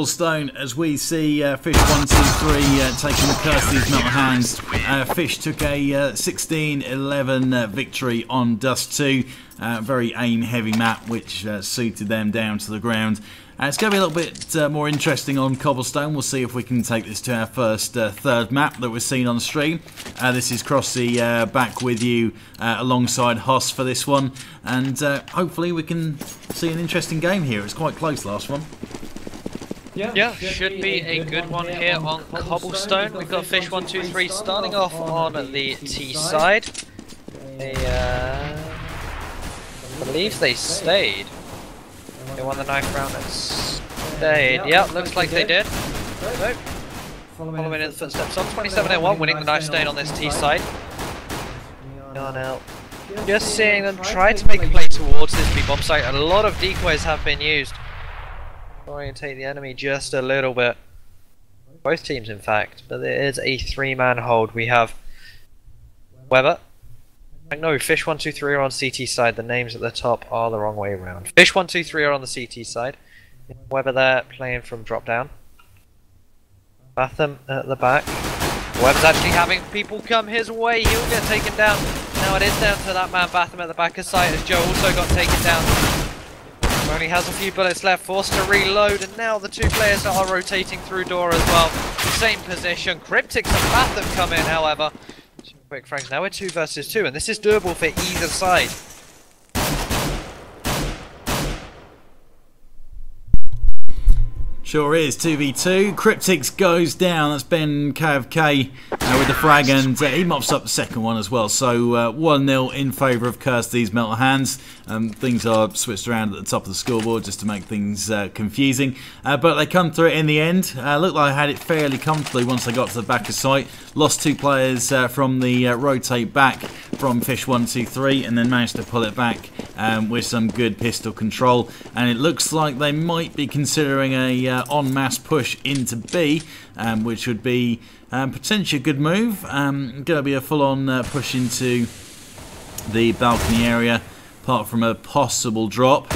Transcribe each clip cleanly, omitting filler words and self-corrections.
Stone as we see fish123 taking the curse to his metal hands. Fish took a 16-11 victory on Dust 2. Very aim heavy map which suited them down to the ground. It's going to be a little bit more interesting on Cobblestone. We'll see if we can take this to our first third map that we've seen on the stream. This is Crossy back with you alongside Hoss for this one, and hopefully we can see an interesting game here. It's quite close last one. Yeah, should be a good one here on Cobblestone. We've got fish123 starting off on the T side. They, I believe they stayed. They won the 9th round and stayed. Yeah, looks like they did. Nope. Following in the footsteps of 27-1, winning the knife stayed on this T side. Now, just seeing them try to make a play towards this B-bomb site. A lot of decoys have been used. Orientate the enemy just a little bit. Both teams, in fact, but there is a 3-man hold. We have Weber. No, fish123 are on CT side. The names at the top are the wrong way around. Fish123 are on the CT side. Weber there playing from drop down. Batham at the back. Weber's actually having people come his way. He'll get taken down. Now it is down to that man Batham at the back of site as Joe also got taken down. Only has a few bullets left, forced to reload, and now the two players are rotating through door as well. Same position. Cryptics and Batham come in, however. Two quick frags. Now we're 2 versus 2, and this is doable for either side. Sure is, 2v2. Cryptics goes down. That's Ben KFK with the frag, and he mops up the second one as well. So 1-0 in favour of Kirsty's Metal Hands. Things are switched around at the top of the scoreboard just to make things confusing. But they come through it in the end. Looked like I had it fairly comfortably once they got to the back of site. Lost 2 players from the rotate back from fish123, and then managed to pull it back with some good pistol control. And it looks like they might be considering a en masse push into B, which would be potentially a good move. Going to be a full-on push into the balcony area, apart from a possible drop.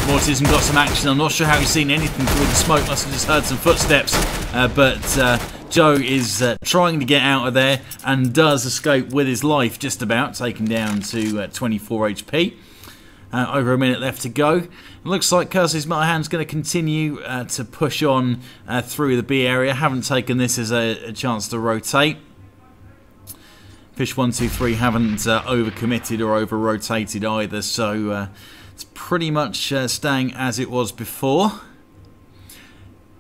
Mortism got some action. I'm not sure how he's seen anything through the smoke. Must have just heard some footsteps. But Joe is trying to get out of there and does escape with his life, just about, taken down to 24 HP. Over a minute left to go. It looks like Kirsty's Metal Hand's going to continue to push on through the B area. Haven't taken this as a chance to rotate. Fish123 haven't overcommitted or over-rotated either, so it's pretty much staying as it was before.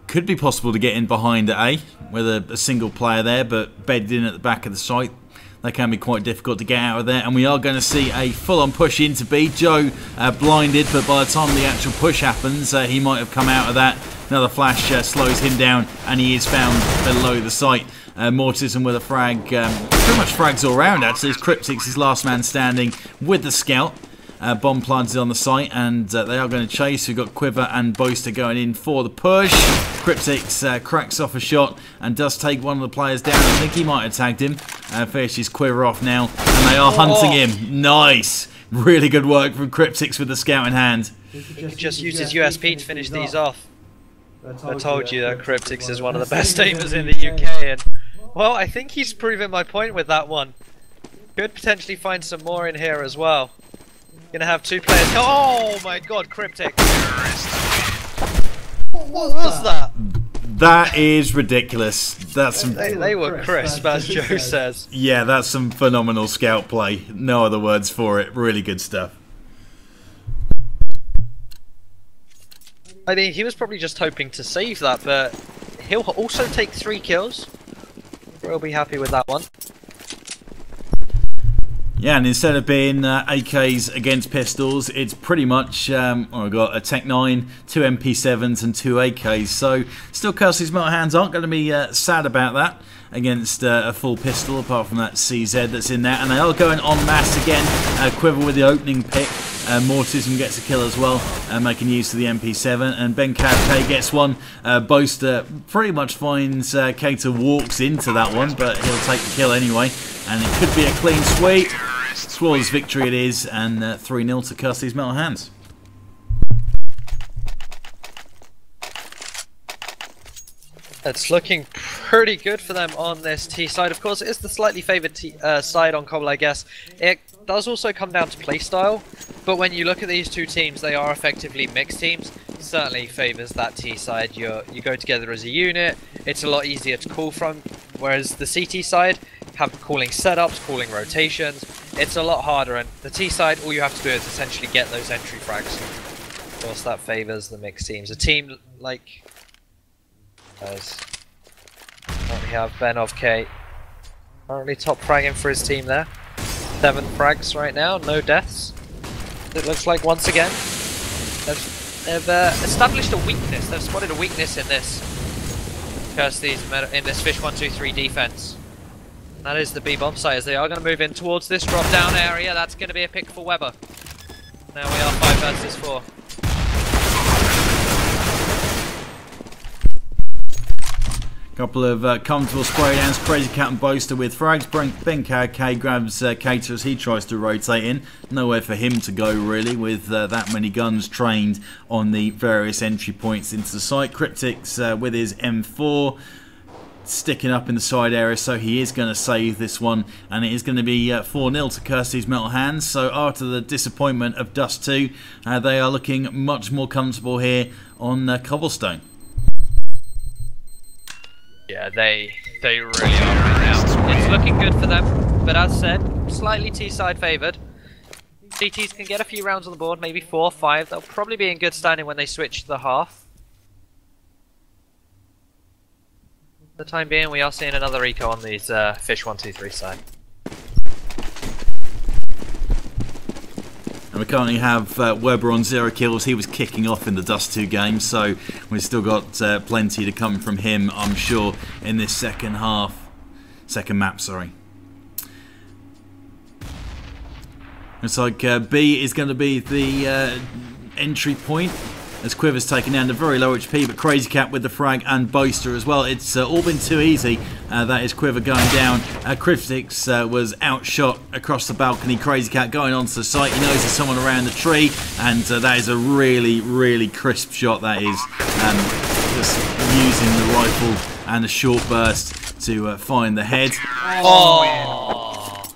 Could be possible to get in behind A with a single player there, but bedded in at the back of the site. They can be quite difficult to get out of there, and we are going to see a full-on push into B. Joe blinded, but by the time the actual push happens, he might have come out of that. Another flash slows him down, and he is found below the site. Mortism with a frag, pretty much frags all round actually. Cryptics is last man standing with the scout. Bomb planted on the site, and they are going to chase. We've got Quiver and Boaster going in for the push. Cryptics cracks off a shot and does take one of the players down. I think he might have tagged him. Finishes Quiver off now, and they are hunting him. Nice! Really good work from Cryptics with the scout in hand. He could just use his USP to finish these off. I told you that Cryptics is one of the best aimers in the UK, and well, I think he's proven my point with that one. Could potentially find some more in here as well. Gonna have 2 players. Oh my god, Cryptic! What was that? That is ridiculous. That's some. They were crisp, as Joe says. Yeah, that's some phenomenal scout play. No other words for it. Really good stuff. I mean, he was probably just hoping to save that, but he'll also take 3 kills. We'll be happy with that one. Yeah, and instead of being AKs against pistols, it's pretty much, we've got a Tech 9, 2 MP7s and 2 AKs. So, still Kirsty's Metal Hands aren't going to be sad about that against a full pistol, apart from that CZ that's in there. And they are going en masse again. Quiver with the opening pick. Mortism gets a kill as well, making use of the MP7. And Ben KFK gets one. Boaster pretty much finds Cater walks into that one, but he'll take the kill anyway. And it could be a clean sweep. Swallows victory it is, and 3-0 to Kirsty's Metal Hands. It's looking pretty good for them on this T side. Of course, it is the slightly favoured side on Cobble, I guess. It does also come down to playstyle, but when you look at these two teams, they are effectively mixed teams. Certainly favours that T side. You go together as a unit. It's a lot easier to call from, whereas the CT side have calling setups, calling rotations. It's a lot harder, and the T side, all you have to do is essentially get those entry frags. Of course, that favours the mixed teams. A team like we have Ben of K currently top fragging for his team there. 7 frags right now, no deaths. It looks like once again they've established a weakness. They've spotted a weakness in this fish123 defense. That is the B bomb site, as they are going to move in towards this drop down area. That's going to be a pick for Weber. Now we are 5 versus 4. Couple of comfortable spray downs. Crazy Cat and Boaster with frags. Ben KK grabs Cater as he tries to rotate in. Nowhere for him to go really, with that many guns trained on the various entry points into the site. Cryptic's with his M4 sticking up in the side area, so he is going to save this one, and it is going to be 4-0 to Kirsty's Metal Hands. So after the disappointment of Dust 2, they are looking much more comfortable here on Cobblestone. Yeah, they really are right now. It's looking good for them, but as said, slightly T-side favoured. CTs can get a few rounds on the board, maybe 4 or 5. They'll probably be in good standing when they switch to the half. For the time being, we are seeing another eco on these fish123 side. And we currently have Weber on 0 kills. He was kicking off in the Dust 2 game, so we've still got plenty to come from him, I'm sure, in this second map, sorry. Looks like B is going to be the entry point, as Quiver's taken down to very low HP, but Crazy Cat with the frag and Boaster as well. It's all been too easy. That is Quiver going down. Cryptics was outshot across the balcony. Crazy Cat going onto the site. He knows there's someone around the tree, and that is a really, really crisp shot. That is just using the rifle and the short burst to find the head. Oh!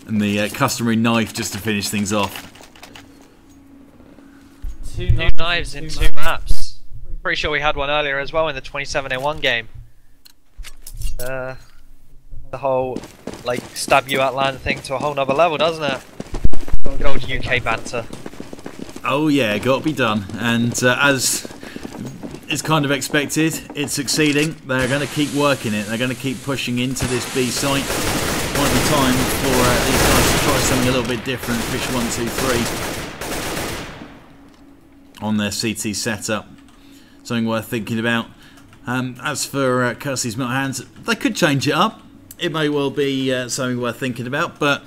And the customary knife just to finish things off. Two knives in 2 maps. Pretty sure we had one earlier as well in the 27-1 game. The whole, like, stab you at land thing to a whole nother level, doesn't it? Good old UK banter. Oh yeah, got to be done. And as is kind of expected, it's succeeding. They're going to keep working it. They're going to keep pushing into this B site. Might be time for these guys to try something a little bit different. Fish123 on their CT setup. Something worth thinking about. As for Kirsty's Metal Hands, they could change it up. It may well be something worth thinking about, but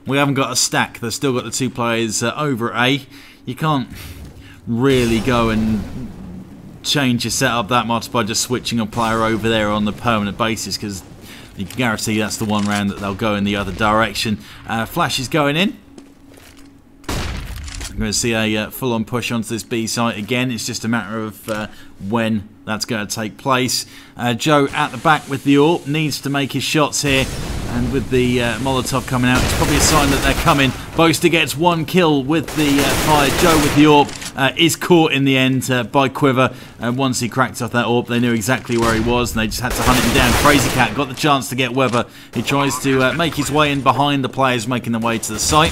we haven't got a stack. They've still got the 2 players over at A. You can't really go and change your setup that much by just switching a player over there on the permanent basis, because you can guarantee that's the one round that they'll go in the other direction. Flash is going in. I'm going to see a full-on push onto this B site again. It's just a matter of when that's going to take place. Joe at the back with the AWP needs to make his shots here, and with the Molotov coming out, it's probably a sign that they're coming. Boaster gets 1 kill with the fire. Joe with the AWP is caught in the end by Quiver. Once he cracked off that AWP, they knew exactly where he was, and they just had to hunt him down. Crazy Cat got the chance to get Weber. He tries to make his way in behind the players making their way to the site.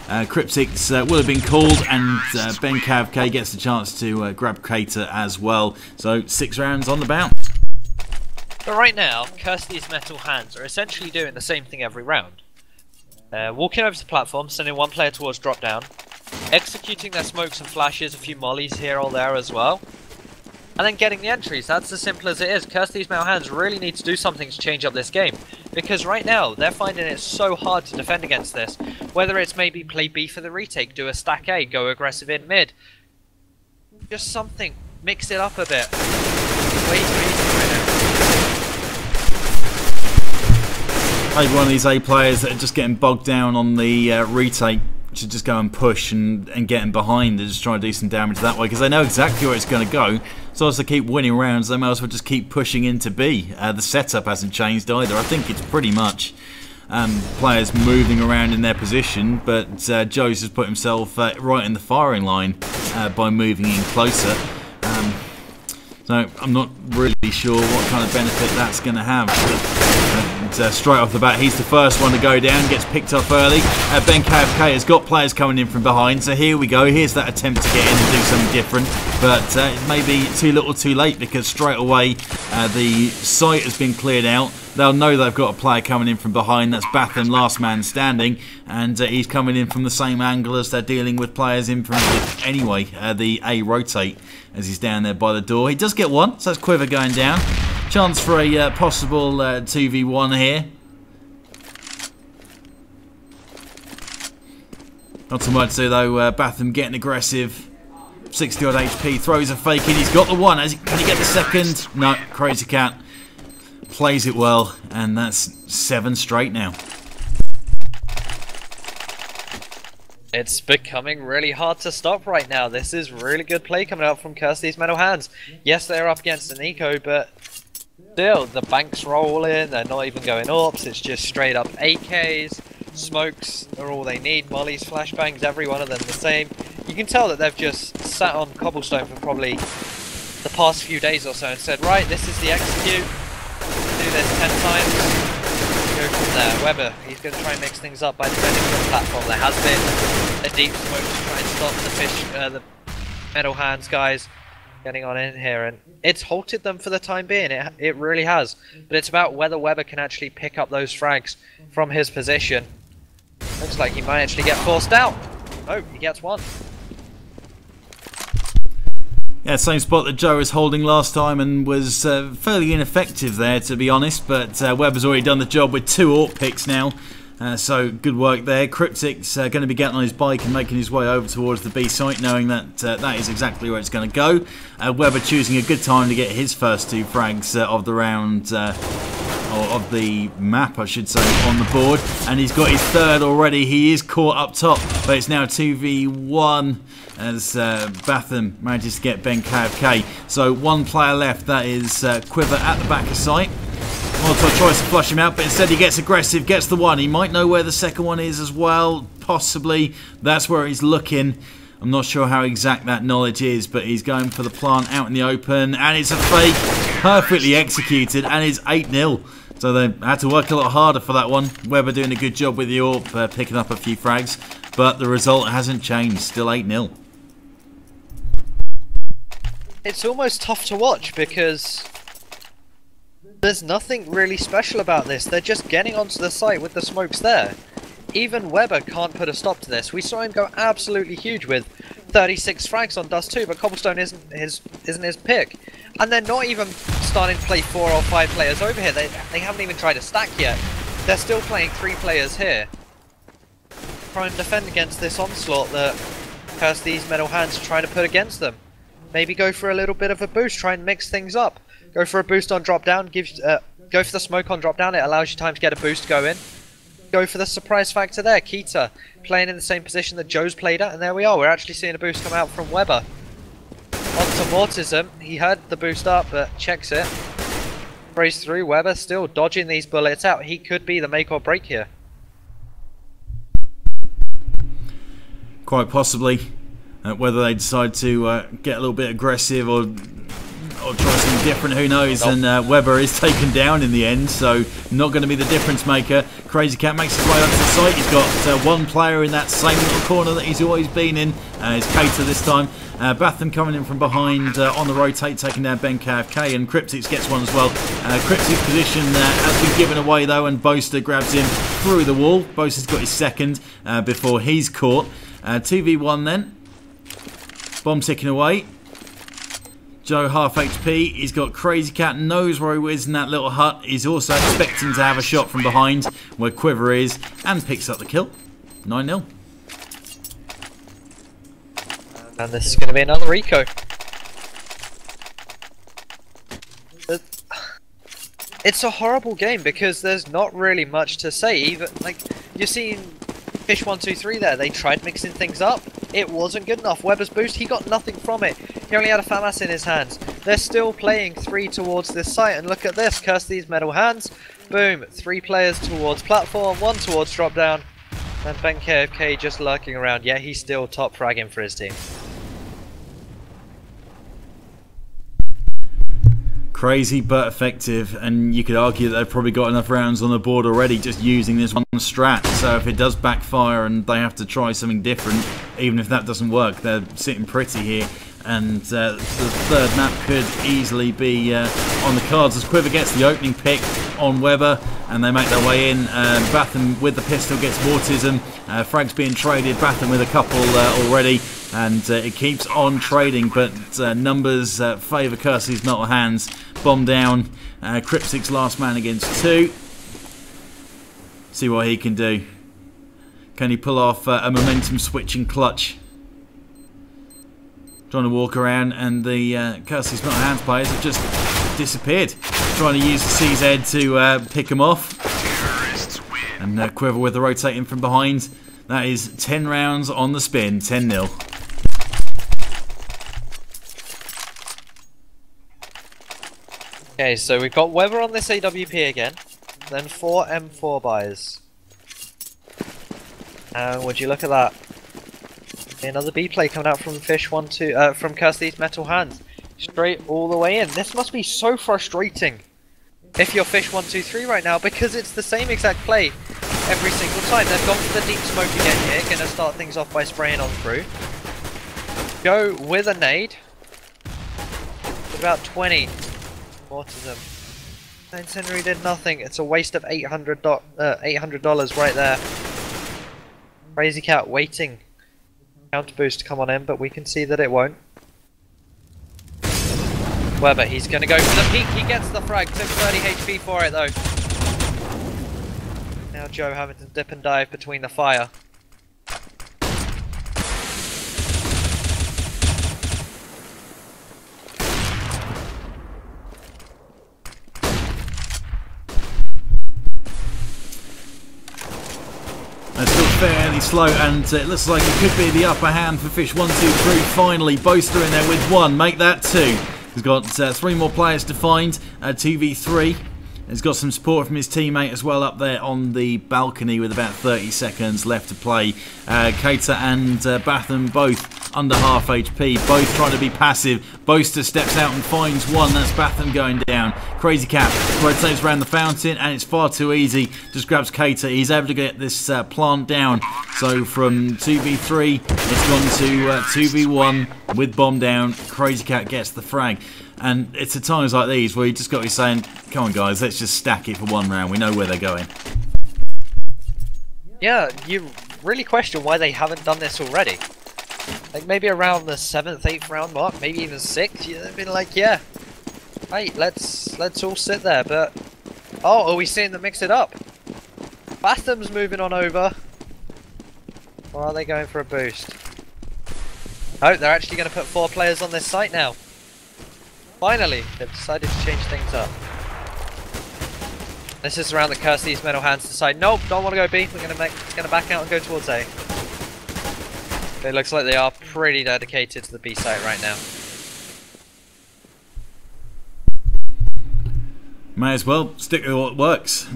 Cryptics will have been called, and Ben KK gets the chance to grab Cater as well. So 6 rounds on the bounce. But right now, Kirsty's Metal Hands are essentially doing the same thing every round. Walking over to the platform, sending 1 player towards drop down, executing their smokes and flashes, a few mollies here or there as well, and then getting the entries. That's as simple as it is. Kirsty's Metal Hands really need to do something to change up this game, because right now they're finding it so hard to defend against this. Whether it's maybe play B for the retake, do a stack A, go aggressive in mid, just something, mix it up a bit. Way too easy right now. Maybe one of these A players that are just getting bogged down on the retake. should just go and push and get him behind and just try and do some damage that way, because they know exactly where it's going to go. So as they keep winning rounds, they may as well just keep pushing into B. The setup hasn't changed either. I think it's pretty much players moving around in their position, but Joe's has put himself right in the firing line by moving in closer. So I'm not really sure what kind of benefit that's going to have. And straight off the bat, he's the first one to go down, gets picked up early. Ben KFK has got players coming in from behind, so here we go. Here's that attempt to get in and do something different, but it may be too little too late, because straight away the site has been cleared out. They'll know they've got a player coming in from behind. That's Batham, last man standing, and he's coming in from the same angle as they're dealing with players in from anyway. The A rotate as he's down there by the door. He does get one, so that's Quiver going down. Chance for a possible 2v1 here. Not so much so though. Batham getting aggressive. 60 odd HP, throws a fake in. He's got the one. Can he get the second? No, Crazy Cat plays it well, and that's 7 straight now. It's becoming really hard to stop right now. This is really good play coming out from Curse These Metal Hands. Yes, they're up against an eco, but still, the banks roll in. They're not even going ops. It's just straight up AKs. Smokes are all they need. Mollies, flashbangs, every one of them the same. You can tell that they've just sat on cobblestone for probably the past few days or so and said, right, this is the execute. Do this 10 times. Go from there. Weber, he's going to try and mix things up by defending the platform. There has been a deep smoke to try and stop the Metal Hands guys getting on in here, and it's halted them for the time being. It really has. But it's about whether Weber can actually pick up those frags from his position. Looks like he might actually get forced out. Oh, he gets one. Yeah, same spot that Joe was holding last time, and was fairly ineffective there, to be honest. But Weber's already done the job with 2 AWP picks now. So good work there. Cryptic's going to be getting on his bike and making his way over towards the B site, knowing that that is exactly where it's going to go. Weber choosing a good time to get his first 2 frags of the round, or of the map, I should say, on the board. And he's got his 3rd already. He is caught up top, but it's now 2v1 as Batham manages to get Ben KFK. So 1 player left. That is Quiver at the back of site. Molotov tries to flush him out, but instead he gets aggressive, gets the one. He might know where the second one is as well, possibly. That's where he's looking. I'm not sure how exact that knowledge is, but he's going for the plant out in the open, and it's a fake, perfectly executed, and it's 8-0. So they had to work a lot harder for that one. Weber doing a good job with the AWP, picking up a few frags, but the result hasn't changed, still 8-0. It's almost tough to watch because there's nothing really special about this. They're just getting onto the site with the smokes there. Even Weber can't put a stop to this. We saw him go absolutely huge with 36 frags on Dust 2, but Cobblestone isn't his pick. And they're not even starting to play 4 or 5 players over here. They haven't even tried to stack yet. They're still playing 3 players here. Try and defend against this onslaught that Curse These Metal Hands are trying to put against them. Maybe go for a little bit of a boost, try and mix things up. Go for a boost on drop down, go for the smoke on drop down, it allows you time to get a boost go in. Go for the surprise factor there. Keita playing in the same position that Joe's played at, and there we are. We're actually seeing a boost come out from Weber. Onto Mortism. He had the boost up, but checks it. Sprays through. Weber still dodging these bullets out. He could be the make or break here. Quite possibly. Whether they decide to get a little bit aggressive or try something different, who knows. Nope. And Weber is taken down in the end, so not going to be the difference maker. Crazy Cat makes his way onto the site. He's got 1 player in that same little corner that he's always been in. It's Cater this time. Batham coming in from behind on the rotate, taking down Ben KFK, and Cryptix gets one as well. Cryptix's position has been given away though, and Boaster grabs him through the wall. Boaster's got his 2nd before he's caught. 2v1 then. Bomb ticking away. Joe half HP. He's got Crazy Cat, knows where he is in that little hut. He's also expecting to have a shot from behind where Quiver is, and picks up the kill. 9-0. And this is going to be another eco. It's a horrible game because there's not really much to say. Even like you're seeing fish123 there, they tried mixing things up. It wasn't good enough. Weber's boost, he got nothing from it. He only had a FAMAS in his hands. They're still playing 3 towards this site, and look at this, curse these metal hands. Boom, 3 players towards platform, 1 towards drop down. And Ben KFK just lurking around. Yeah, he's still top fragging for his team. Crazy but effective, and you could argue that they've probably got enough rounds on the board already just using this one strat. So if it does backfire and they have to try something different, even if that doesn't work, they're sitting pretty here. And the third map could easily be on the cards as Quiver gets the opening pick on Weber, and they make their way in. Batham with the pistol gets Mortism. Frag's being traded, Batham with a couple already, and it keeps on trading, but numbers favour Kersey's metal hands. Bomb down, Cryptic's last man against 2. See what he can do. Can he pull off a momentum switching clutch? Trying to walk around, and the Kersey's metal hands players have just disappeared. Trying to use the CZ to pick them off. And Quiver with the rotating from behind. That is 10 rounds on the spin, 10-0. Okay, so we've got Weber on this AWP again, then 4 M4 buys. And would you look at that? Another B play coming out from fish123 from Kirsty's metal hands. Straight all the way in. This must be so frustrating if you're fish123 right now, because it's the same exact play every single time. They've gone for the deep smoke again here, gonna start things off by spraying on through. Go with a nade. About 20. Mortism. Henry did nothing. It's a waste of $800 right there. Crazy Cat waiting. Counter boost to come on in, but we can see that it won't. Weber, he's going to go for the peak. He gets the frag. Took 30 HP for it though. Now Joe having to dip and dive between the fire. Fairly slow, and it looks like it could be the upper hand for fish123. Finally, Boaster in there with 1, make that 2. He's got 3 more players to find, 2v3. He's got some support from his teammate as well up there on the balcony with about 30 seconds left to play. Cater and Batham both under half HP, both trying to be passive. Boaster steps out and finds 1, that's Batham going down. Crazy Cat rotates around the fountain, and it's far too easy. Just grabs Cater, he's able to get this plant down. So from 2v3, it's gone to 2v1 with bomb down. Crazy Cat gets the frag. And it's at times like these where you just got to be saying, come on guys, let's just stack it for 1 round. We know where they're going. Yeah, you really question why they haven't done this already. Like maybe around the 7th, 8th round mark, maybe even 6th, you'd been like, yeah, hey, let's all sit there, but... Oh, are we seeing them mix it up? Batham's moving on over. Or are they going for a boost? Oh, they're actually going to put 4 players on this site now. Finally, they've decided to change things up. This is around the Kirsty's metal hands decide, nope, don't want to go B, we're gonna back out and go towards A. It looks like they are pretty dedicated to the B site right now. May as well stick with what works.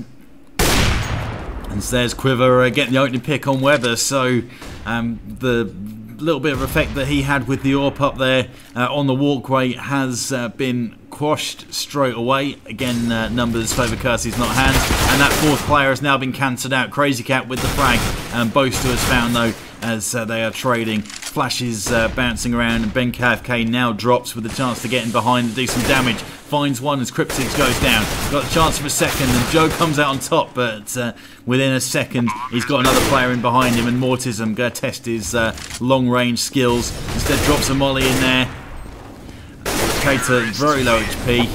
And there's Quiver getting the opening pick on Weber, so the little bit of effect that he had with the AWP up there on the walkway has been quashed straight away. Again, numbers favour Kersey's not hands, and that 4th player has now been cancelled out. Crazy Cat with the frag, and Boaster is found though as they are trading. Flashes bouncing around, and Ben KFK now drops with a chance to get in behind and do some damage. Finds 1 as Cryptix goes down. Got the chance for a second, and Joe comes out on top, but within a second he's got another player in behind him, and Mortism going to test his long range skills. Instead drops a molly in there. Cater very low HP,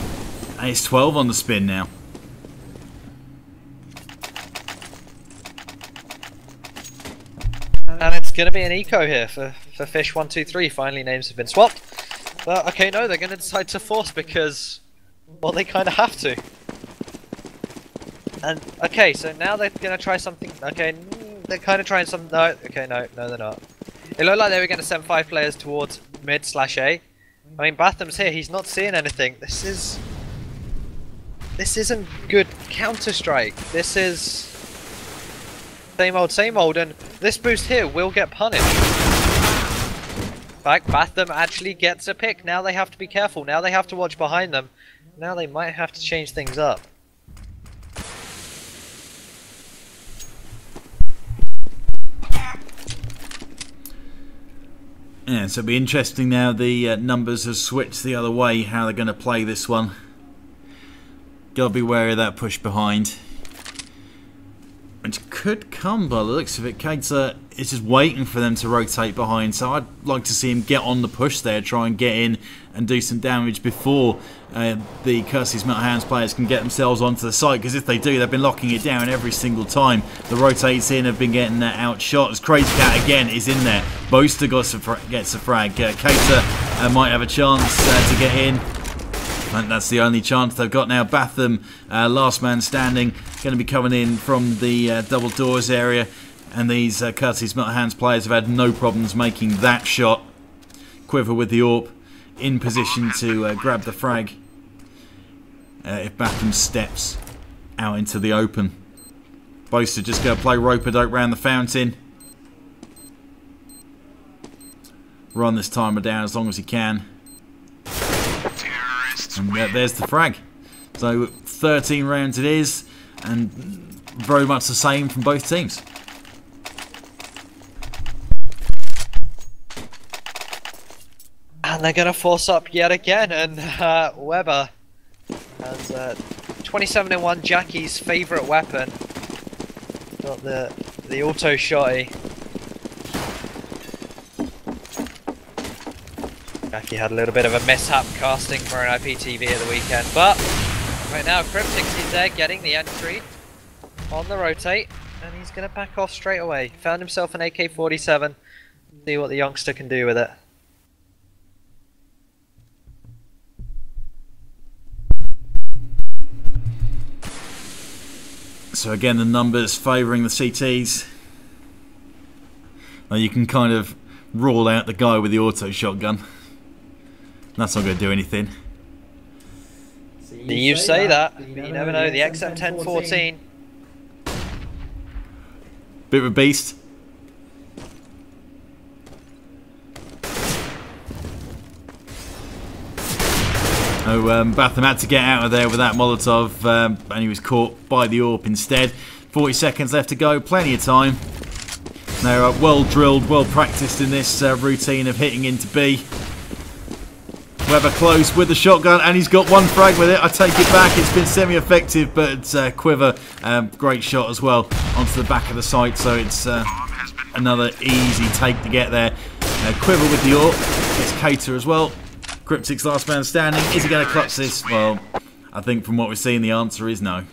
and it's 12 on the spin now. And it's going to be an eco here for fish123. Finally names have been swapped. But okay, no, they're going to decide to force because, well, they kind of have to. And okay, so now they're going to try something. Okay, They're kind of trying some. No, okay, no, they're not. It looked like they were going to send 5 players towards mid/A. I mean, Batham's here. He's not seeing anything. This isn't good Counter-Strike. This is same old, and this boost here will get punished. In fact, Batham actually gets a pick. Now they have to be careful. Now they have to watch behind them. Now they might have to change things up. Yeah, so it'll be interesting now. The numbers have switched the other way, how they're going to play this one. Gotta be wary of that push behind. Which could come by the looks of it. Cater is just waiting for them to rotate behind, so I'd like to see him get on the push there, try and get in and do some damage before the Kirsty's Metal Hands players can get themselves onto the site, because if they do, they've been locking it down every single time. The rotates in have been getting outshot, as Crazy Cat again is in there. Boaster gets a frag. Cater might have a chance to get in. And that's the only chance they've got now. Batham, last man standing, going to be coming in from the double doors area. And these Kirsty's Metal Hands players have had no problems making that shot. Quiver with the AWP, in position to grab the frag if Batham steps out into the open. Boaster just going to play rope-a-dope round the fountain. Run this timer down as long as he can. And there's the frag. So 13 rounds it is, and very much the same from both teams. And they're going to force up yet again, and Weber has 27-1, Jackie's favourite weapon. Got the auto shotty. Jackie had a little bit of a mishap casting for an IPTV at the weekend, but right now Cryptix is there getting the entry on the rotate, and he's going to back off straight away. Found himself an AK-47. See what the youngster can do with it. So again, the numbers favouring the CTs. Now you can kind of rule out the guy with the auto shotgun. That's not going to do anything. You say that, but you never know. The XM1014. Bit of a beast. So Batham had to get out of there with that Molotov, and he was caught by the AWP instead. 40 seconds left to go, plenty of time. They're well drilled, well practiced in this routine of hitting into B. Weber close with the shotgun, and he's got one frag with it. I take it back, it's been semi-effective, but Quiver, great shot as well onto the back of the site, so it's another easy take to get there. Quiver with the AWP, it's Cater as well. Cryptix last man standing. Is he going to clutch this? Well, I think from what we're seeing, the answer is no.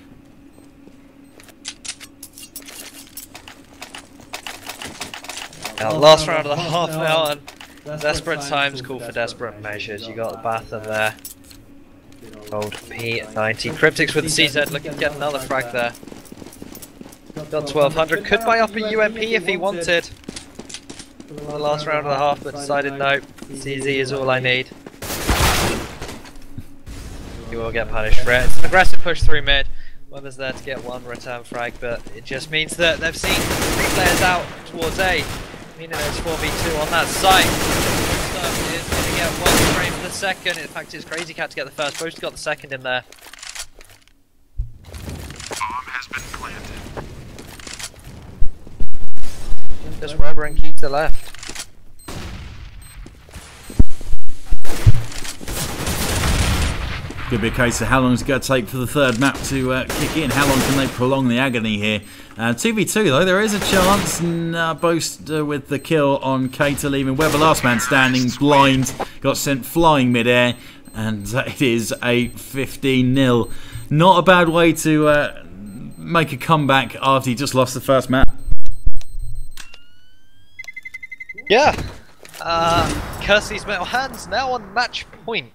Now, last round of the half now, and desperate times call for desperate measures. You got the Batham there. Old P90. Cryptix with the CZ looking to get another frag there. Got 1200. Could buy up a UMP if he wanted. The last round of the half, but decided no. CZ is all I need. He will get punished for it. It's an aggressive push through mid. Weber's there to get one return frag, but it just means that they've seen 3 players out towards A, meaning there's 4v2 on that site. Is going to get 1 frame for the second. In fact, it's Crazy Cat to get the first. Both got the second in there. Bomb has been planted. Just Weber and keep to left. Could be a case of how long is it going to take for the third map to kick in. How long can they prolong the agony here? 2v2 though, there is a chance. And Boaster with the kill on Cater, leaving Weber last man standing, blind. Got sent flying mid-air, and it is a 15-0. Not a bad way to make a comeback after he just lost the first map. Yeah. Kirsty's Metal Hands now on match point.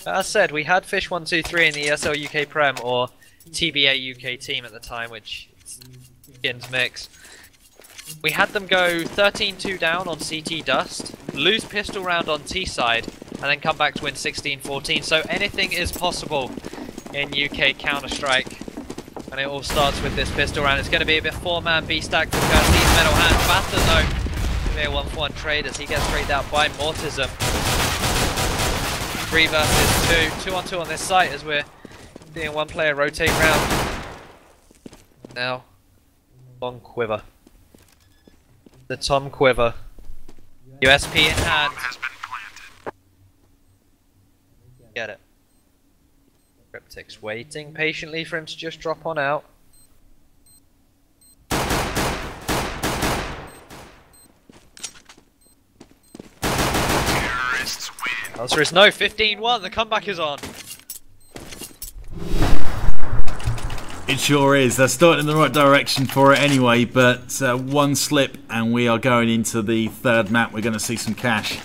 As said, we had fish123 in the ESL UK Prem, or TBA UK team at the time, which skins mix. We had them go 13-2 down on CT Dust, lose pistol round on T side, and then come back to win 16-14. So anything is possible in UK Counter-Strike. And it all starts with this pistol round. It's going to be a bit 4-man B stack to these metal hands. Batter though, clear 1-for-1 trade as he gets traded out by Mortism. 3 versus 2, 2-on-2 on this site as we're seeing one player rotate round. Now, long quiver. The Tom Quiver. USP in hand. Get it. Cryptic's waiting patiently for him to just drop on out. The answer is no. 15-1. The comeback is on. It sure is. They're starting in the right direction for it anyway, but one slip and we are going into the third map. We're going to see some cash.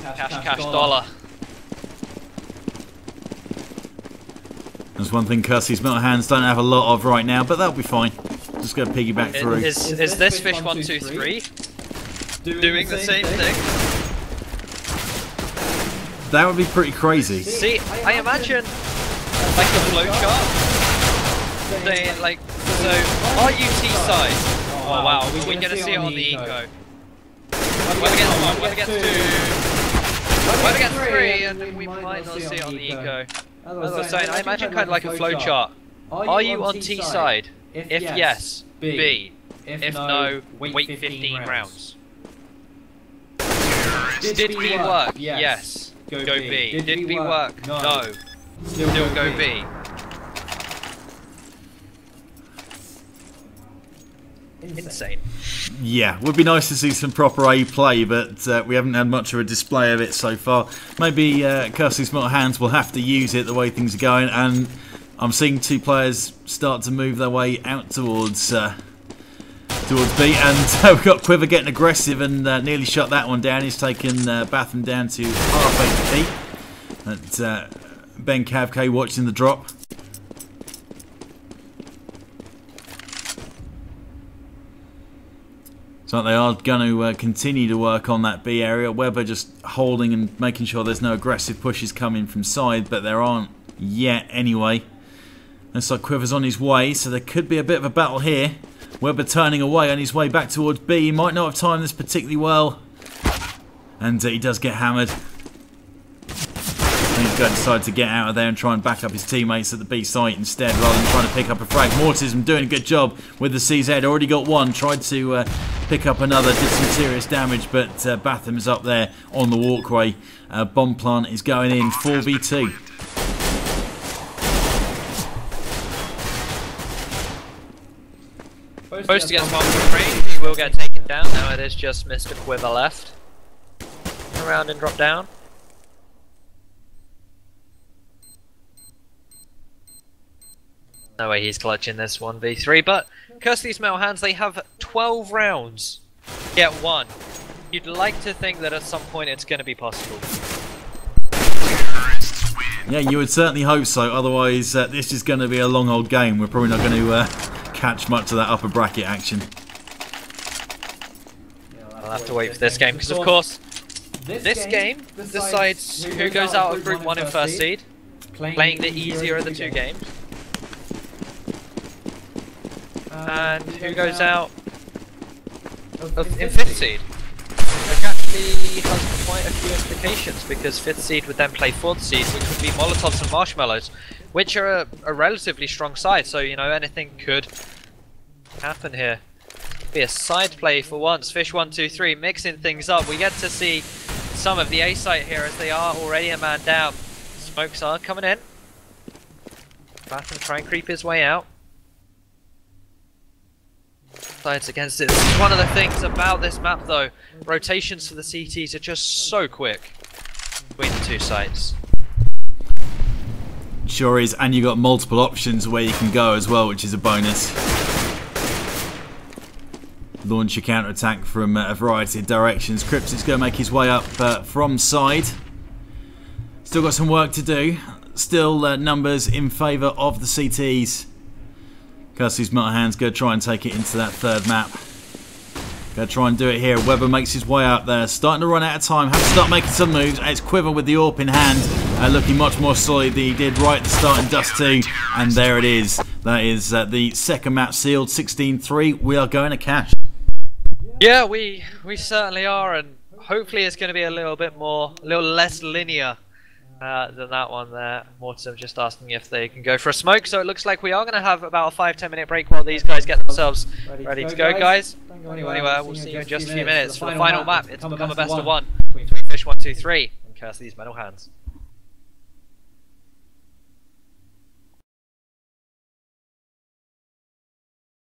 Cash, dollar. There's one thing Kirsty's metal hands don't have a lot of right now, but that'll be fine. Just going to piggyback through. Is this fish123 doing the same thing? That would be pretty crazy. See, I imagine like a flowchart saying like, so RUT side. Oh wow, we're going to see it on the eco. 1 against 1, 1 against 2, 1 against 3, and then we might not see it on the eco. As I was saying, I imagine kind of like a flowchart. Are you on T side? If yes, B. If no, wait 15 rounds. Did B work? Yes. Go B. Did B work? No. Still go B. Insane. Yeah, would be nice to see some proper A play, but we haven't had much of a display of it so far. Maybe Kirsty's metal hands will have to use it the way things are going, and I'm seeing 2 players start to move their way out towards B, and we've got Quiver getting aggressive and nearly shut that one down. He's taken Batham down to half HP. And Ben Cavk watching the drop. So they are going to continue to work on that B area. Weber just holding and making sure there's no aggressive pushes coming from side, but there aren't yet anyway. Looks like Quiver's on his way, so there could be a bit of a battle here. Weber turning away on his way back towards B. He might not have timed this particularly well. And he does get hammered. He's going to decide to get out of there and try and back up his teammates at the B site instead, rather than trying to pick up a frag. Mortism doing a good job with the CZ. Already got one. Tried to pick up another. Did some serious damage, but Batham is up there on the walkway. Bomb plant is going in. 4v2. Supposed to get one from range. He will get taken down. Now it is just Mr. Quiver left. Turn around and drop down. No way he's clutching this 1v3, but Kirsty's metal hands, they have 12 rounds. Get 1. You'd like to think that at some point it's going to be possible. Yeah, you would certainly hope so, otherwise this is going to be a long old game. We're probably not going to catch much of that upper bracket action. I'll have to wait for this game, because of course, this game decides who goes out of Group 1 in first seed, playing the easier of the 2 games. And who goes out in 5th seed, which actually has quite a few implications, because 5th seed would then play 4th seed, which would be Molotovs and Marshmallows, which are a relatively strong side, so you know anything could happen here. Be a side play for once. Fish123 mixing things up. We get to see some of the A site here as they are already a man down. Smokes are coming in. Batham try and creep his way out. Sides against it. This is one of the things about this map though. Rotations for the CTs are just so quick between the 2 sites. Sure is, and you've got multiple options where you can go as well, which is a bonus. Launch your counter-attack from a variety of directions. Cryptic's going to make his way up from side. Still got some work to do. Still numbers in favour of the CTs. Kirsty's Metal Hands going to try and take it into that third map. Going to try and do it here. Webber makes his way out there. Starting to run out of time. Has to start making some moves. It's Quiver with the AWP in hand. Looking much more solid than he did right at the start in Dust 2. And there it is. That is the second map sealed. 16-3. We are going to cash. Yeah, we certainly are. And hopefully it's going to be a little less linear than that one there. Mortem just asking if they can go for a smoke. So it looks like we are going to have about a 5-10 minute break while these guys get themselves ready to go, guys. Don't go anywhere. We'll see you in just a few minutes for the final map. It's become a best of one between fish123 and Kirsty's Metal Hands.